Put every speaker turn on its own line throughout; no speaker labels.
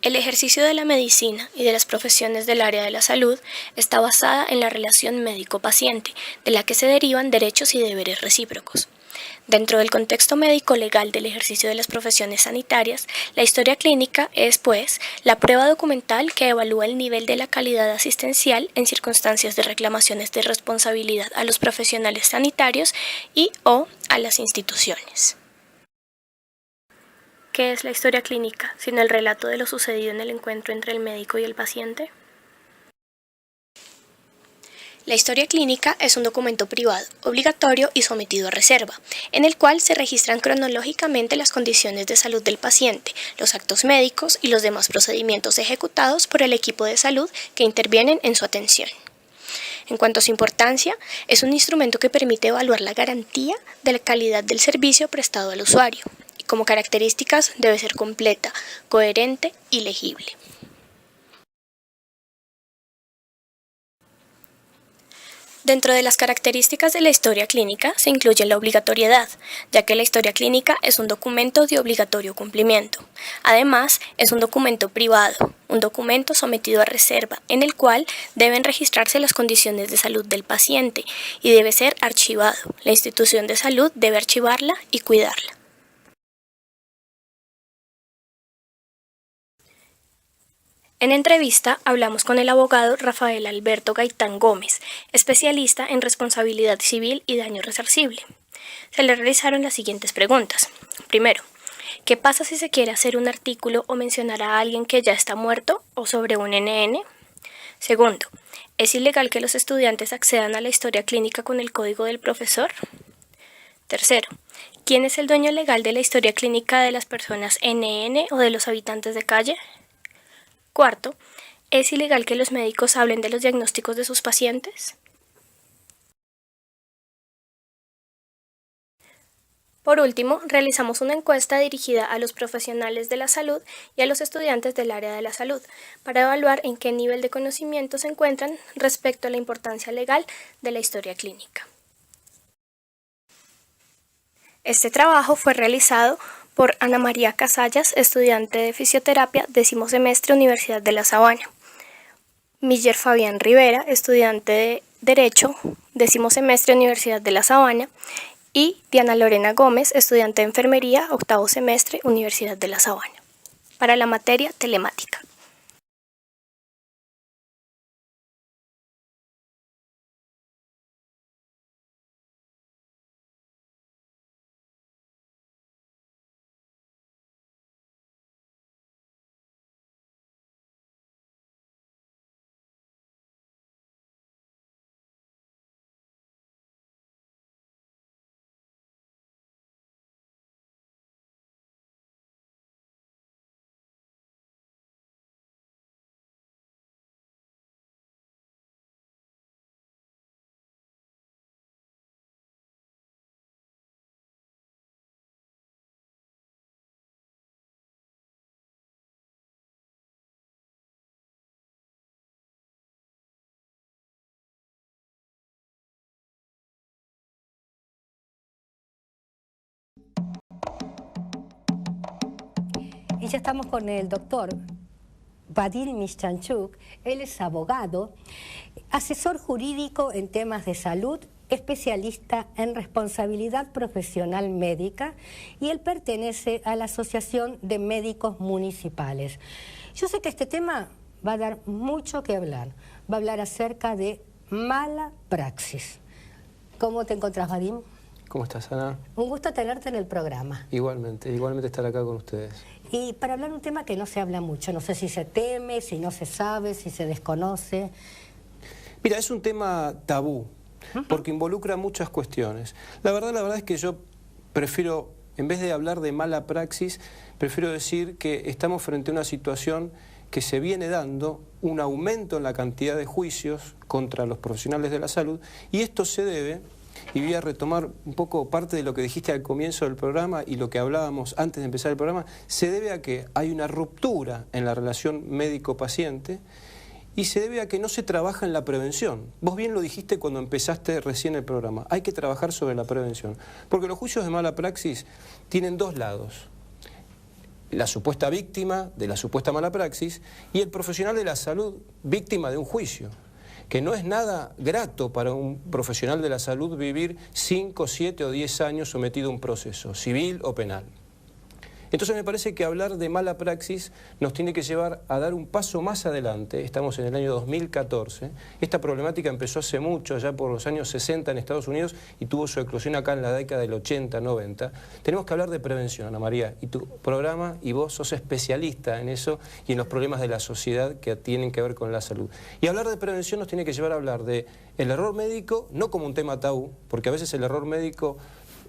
El ejercicio de la medicina y de las profesiones del área de la salud está basada en la relación médico-paciente, de la que se derivan derechos y deberes recíprocos. Dentro del contexto médico-legal del ejercicio de las profesiones sanitarias, la historia clínica es, pues, la prueba documental que evalúa el nivel de la calidad asistencial en circunstancias de reclamaciones de responsabilidad a los profesionales sanitarios y o a las instituciones. ¿Qué es la historia clínica, sino el relato de lo sucedido en el encuentro entre el médico y el paciente? La historia clínica es un documento privado, obligatorio y sometido a reserva, en el cual se registran cronológicamente las condiciones de salud del paciente, los actos médicos y los demás procedimientos ejecutados por el equipo de salud que intervienen en su atención. En cuanto a su importancia, es un instrumento que permite evaluar la garantía de la calidad del servicio prestado al usuario. Como características debe ser completa, coherente y legible. Dentro de las características de la historia clínica se incluye la obligatoriedad, ya que la historia clínica es un documento de obligatorio cumplimiento. Además, es un documento privado, un documento sometido a reserva, en el cual deben registrarse las condiciones de salud del paciente y debe ser archivado. La institución de salud debe archivarla y cuidarla. En entrevista hablamos con el abogado Rafael Alberto Gaitán Gómez, especialista en responsabilidad civil y daño resarcible. Se le realizaron las siguientes preguntas. Primero, ¿qué pasa si se quiere hacer un artículo o mencionar a alguien que ya está muerto o sobre un NN? Segundo, ¿es ilegal que los estudiantes accedan a la historia clínica con el código del profesor? Tercero, ¿quién es el dueño legal de la historia clínica de las personas NN o de los habitantes de calle? Cuarto, ¿es ilegal que los médicos hablen de los diagnósticos de sus pacientes? Por último, realizamos una encuesta dirigida a los profesionales de la salud y a los estudiantes del área de la salud para evaluar en qué nivel de conocimiento se encuentran respecto a la importancia legal de la historia clínica. Este trabajo fue realizado por Ana María Casallas, estudiante de fisioterapia, 10º semestre, Universidad de La Sabana. Miller Fabián Rivera, estudiante de Derecho, 10º semestre, Universidad de La Sabana. Y Diana Lorena Gómez, estudiante de Enfermería, 8º semestre, Universidad de La Sabana. Para la materia telemática.
Y ya estamos con el doctor Vadil Mischanchuk. Él es abogado, asesor jurídico en temas de salud, especialista en responsabilidad profesional médica, y él pertenece a la Asociación de Médicos Municipales. Yo sé que este tema va a dar mucho que hablar. Va a hablar acerca de mala praxis. ¿Cómo te encontrás, Vadim?
¿Cómo estás, Ana?
Un gusto tenerte en el programa.
Igualmente estar acá con ustedes.
Y para hablar de un tema que no se habla mucho, no sé si se teme, si no se sabe, si se desconoce.
Mira, es un tema tabú, porque involucra muchas cuestiones. La verdad es que yo prefiero, en vez de hablar de mala praxis, prefiero decir que estamos frente a una situación que se viene dando, un aumento en la cantidad de juicios contra los profesionales de la salud, y esto se debe, y voy a retomar un poco parte de lo que dijiste al comienzo del programa y lo que hablábamos antes de empezar el programa, se debe a que hay una ruptura en la relación médico-paciente y se debe a que no se trabaja en la prevención. Vos bien lo dijiste cuando empezaste recién el programa, hay que trabajar sobre la prevención, porque los juicios de mala praxis tienen dos lados. la supuesta víctima de la supuesta mala praxis, y el profesional de la salud, víctima de un juicio. Que no es nada grato para un profesional de la salud vivir 5, 7 o 10 años sometido a un proceso, civil o penal. Entonces me parece que hablar de mala praxis nos tiene que llevar a dar un paso más adelante. Estamos en el año 2014. Esta problemática empezó hace mucho, allá por los años 60 en Estados Unidos, y tuvo su eclosión acá en la década del 80, 90. Tenemos que hablar de prevención, Ana María, y tu programa y vos sos especialista en eso y en los problemas de la sociedad que tienen que ver con la salud. Y hablar de prevención nos tiene que llevar a hablar de el error médico, no como un tema tabú, porque a veces el error médico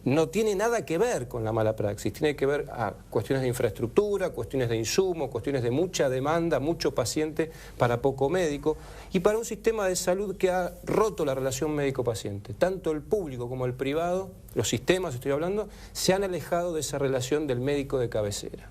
no tiene nada que ver con la mala praxis, tiene que ver a cuestiones de infraestructura, cuestiones de insumo, cuestiones de mucha demanda, mucho paciente para poco médico, y para un sistema de salud que ha roto la relación médico-paciente. Tanto el público como el privado, los sistemas estoy hablando, se han alejado de esa relación del médico de cabecera.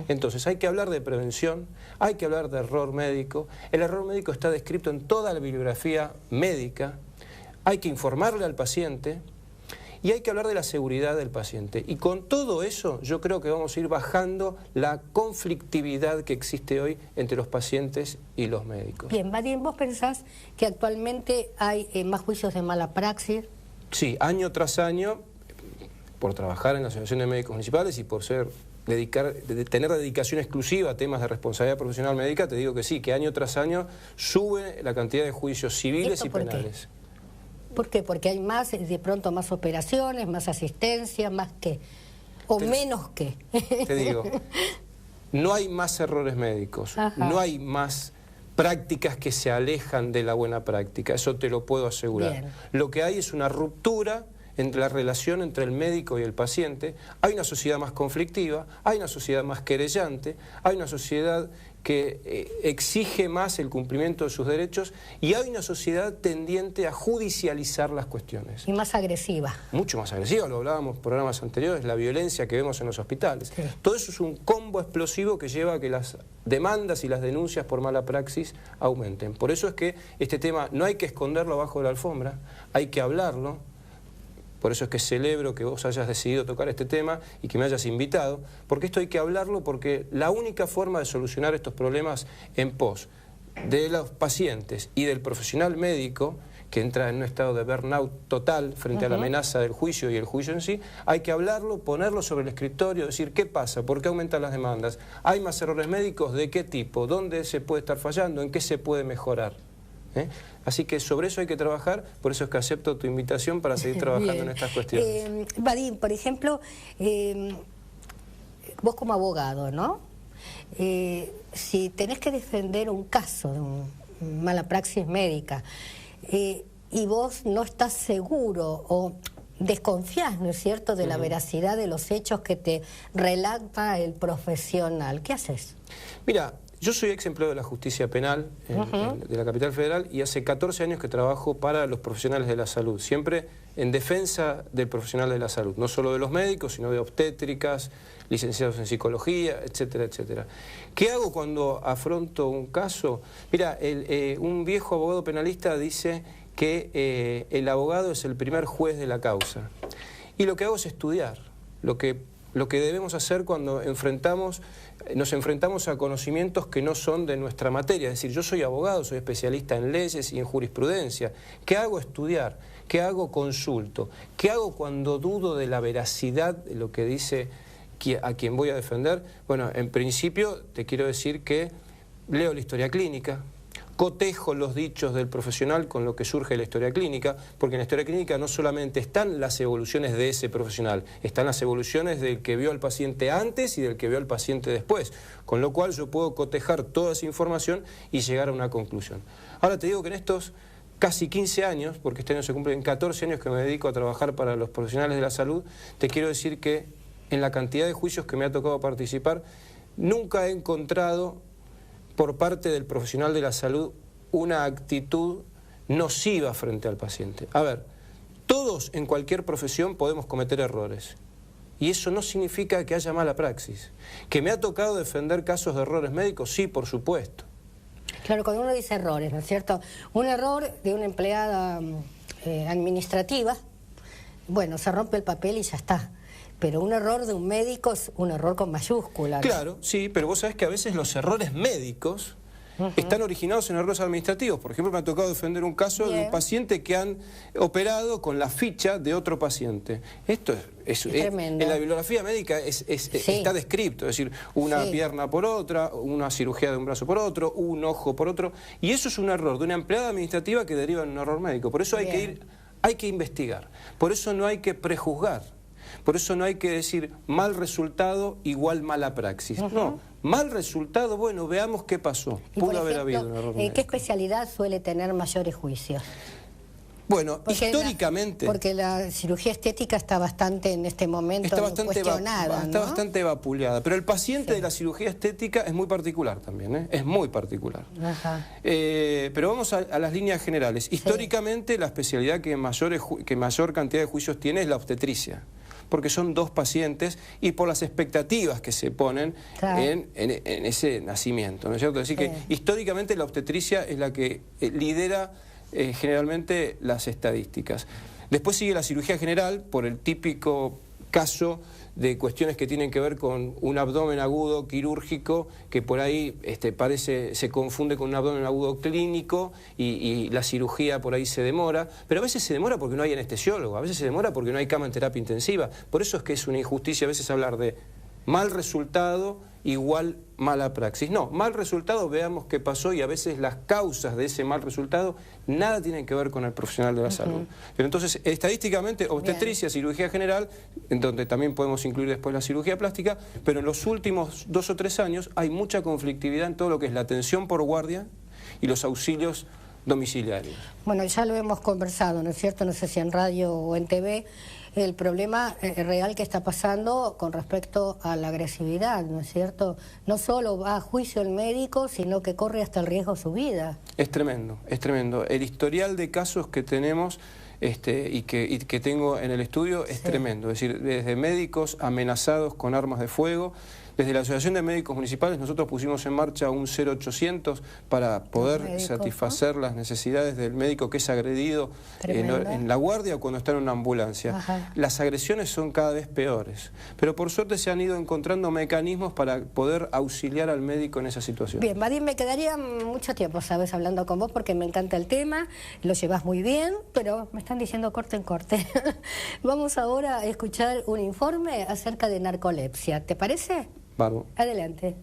Entonces hay que hablar de prevención, hay que hablar de error médico. El error médico está descrito en toda la bibliografía médica, hay que informarle al paciente, y hay que hablar de la seguridad del paciente. Y con todo eso yo creo que vamos a ir bajando la conflictividad que existe hoy entre los pacientes y los médicos.
Bien, Vadim, ¿vos pensás que actualmente hay más juicios de mala praxis?
Sí, año tras año, por trabajar en la Asociación de Médicos Municipales y por tener dedicación exclusiva a temas de responsabilidad profesional médica, te digo que sí, que año tras año sube la cantidad de juicios civiles y penales.
¿Por qué? Porque hay más, de pronto más operaciones, más asistencia, más que, o menos que.
Te digo, no hay más errores médicos, no hay más prácticas que se alejan de la buena práctica, eso te lo puedo asegurar.
Bien.
Lo que hay es una ruptura entre la relación entre el médico y el paciente. Hay una sociedad más conflictiva, hay una sociedad más querellante, hay una sociedad que exige más el cumplimiento de sus derechos, y hay una sociedad tendiente a judicializar las cuestiones.
Y más agresiva.
Mucho más agresiva, lo hablábamos en programas anteriores, la violencia que vemos en los hospitales. Sí. Todo eso es un combo explosivo que lleva a que las demandas y las denuncias por mala praxis aumenten. Por eso es que este tema no hay que esconderlo abajo de la alfombra, hay que hablarlo. Por eso es que celebro que vos hayas decidido tocar este tema y que me hayas invitado, porque esto hay que hablarlo, porque la única forma de solucionar estos problemas en pos de los pacientes y del profesional médico, que entra en un estado de burnout total frente a la amenaza del juicio y el juicio en sí, hay que hablarlo, ponerlo sobre el escritorio, decir qué pasa, por qué aumentan las demandas, hay más errores médicos, de qué tipo, dónde se puede estar fallando, en qué se puede mejorar. Así que sobre eso hay que trabajar, por eso es que acepto tu invitación para seguir trabajando en estas cuestiones.
Vadim, por ejemplo, vos como abogado, ¿no? Si tenés que defender un caso de mala praxis médica y vos no estás seguro o desconfías, ¿no es cierto?, de la veracidad de los hechos que te relata el profesional, ¿qué haces?
Mira, yo soy ex empleado de la justicia penal de la capital federal, y hace 14 años que trabajo para los profesionales de la salud, siempre en defensa del profesional de la salud, no solo de los médicos, sino de obstétricas, licenciados en psicología, etcétera, etcétera. ¿Qué hago cuando afronto un caso? Mira, un viejo abogado penalista dice que el abogado es el primer juez de la causa, y lo que hago es estudiar lo que debemos hacer cuando nos enfrentamos a conocimientos que no son de nuestra materia. Es decir, yo soy abogado, soy especialista en leyes y en jurisprudencia. ¿Qué hago? Estudiar. ¿Qué hago? Consulto. ¿Qué hago cuando dudo de la veracidad de lo que dice a quien voy a defender? Bueno, en principio te quiero decir que leo la historia clínica, cotejo los dichos del profesional con lo que surge de la historia clínica, porque en la historia clínica no solamente están las evoluciones de ese profesional, están las evoluciones del que vio al paciente antes y del que vio al paciente después, con lo cual yo puedo cotejar toda esa información y llegar a una conclusión. Ahora te digo que en estos casi 15 años, porque este año se cumplen 14 años que me dedico a trabajar para los profesionales de la salud, te quiero decir que en la cantidad de juicios que me ha tocado participar, nunca he encontrado por parte del profesional de la salud una actitud nociva frente al paciente. A ver, todos en cualquier profesión podemos cometer errores, y eso no significa que haya mala praxis. ¿Que me ha tocado defender casos de errores médicos? Sí, por supuesto.
Claro, cuando uno dice errores, ¿no es cierto? Un error de una empleada administrativa, bueno, se rompe el papel y ya está. pero un error de un médico es un error con mayúscula, ¿no?
Claro, sí, pero vos sabés que a veces los errores médicos están originados en errores administrativos. Por ejemplo, me ha tocado defender un caso de un paciente que han operado con la ficha de otro paciente. Esto es
tremendo.
En la bibliografía médica está descrito, es decir, una pierna por otra, una cirugía de un brazo por otro, un ojo por otro, y eso es un error de una empleada administrativa que deriva en un error médico. Por eso hay que investigar, por eso no hay que prejuzgar. Por eso no hay que decir mal resultado igual mala praxis. No, mal resultado, bueno, veamos qué pasó. Pudo haber habido un error médico.
¿Qué especialidad suele tener mayores juicios?
Bueno, históricamente...
porque la cirugía estética está bastante en este momento cuestionada,
está bastante vapuleada. Pero el paciente de la cirugía estética es muy particular también, ¿eh? Es muy particular. Pero vamos a las líneas generales. Históricamente la especialidad que mayor cantidad de juicios tiene es la obstetricia, porque son dos pacientes y por las expectativas que se ponen en ese nacimiento, ¿no es cierto? Así que históricamente la obstetricia es la que lidera generalmente las estadísticas. Después sigue la cirugía general por el típico caso de cuestiones que tienen que ver con un abdomen agudo quirúrgico que por ahí se confunde con un abdomen agudo clínico y la cirugía por ahí se demora, pero a veces se demora porque no hay anestesiólogo, a veces se demora porque no hay cama en terapia intensiva. Por eso es que es una injusticia a veces hablar de mal resultado igual mala praxis. No, mal resultado, veamos qué pasó, y a veces las causas de ese mal resultado nada tienen que ver con el profesional de la salud. Pero entonces, estadísticamente, obstetricia, cirugía general, en donde también podemos incluir después la cirugía plástica, pero en los últimos 2 o 3 años hay mucha conflictividad en todo lo que es la atención por guardia y los auxilios domiciliarios.
Bueno, ya lo hemos conversado, ¿no es cierto? No sé si en radio o en TV, el problema real que está pasando con respecto a la agresividad, ¿no es cierto? No solo va a juicio el médico, sino que corre hasta el riesgo su vida.
Es tremendo, es tremendo. El historial de casos que tenemos y que tengo en el estudio es tremendo. Es decir, desde médicos amenazados con armas de fuego. Desde la Asociación de Médicos Municipales nosotros pusimos en marcha un 0800 para poder satisfacer las necesidades del médico que es agredido en la guardia o cuando está en una ambulancia. Las agresiones son cada vez peores, pero por suerte se han ido encontrando mecanismos para poder auxiliar al médico en esa situación.
Bien, Vadim, me quedaría mucho tiempo, ¿sabes?, hablando con vos porque me encanta el tema, lo llevas muy bien, pero me están diciendo corte en corte. Vamos ahora a escuchar un informe acerca de narcolepsia, ¿te parece?
Bárbaro.
Adelante.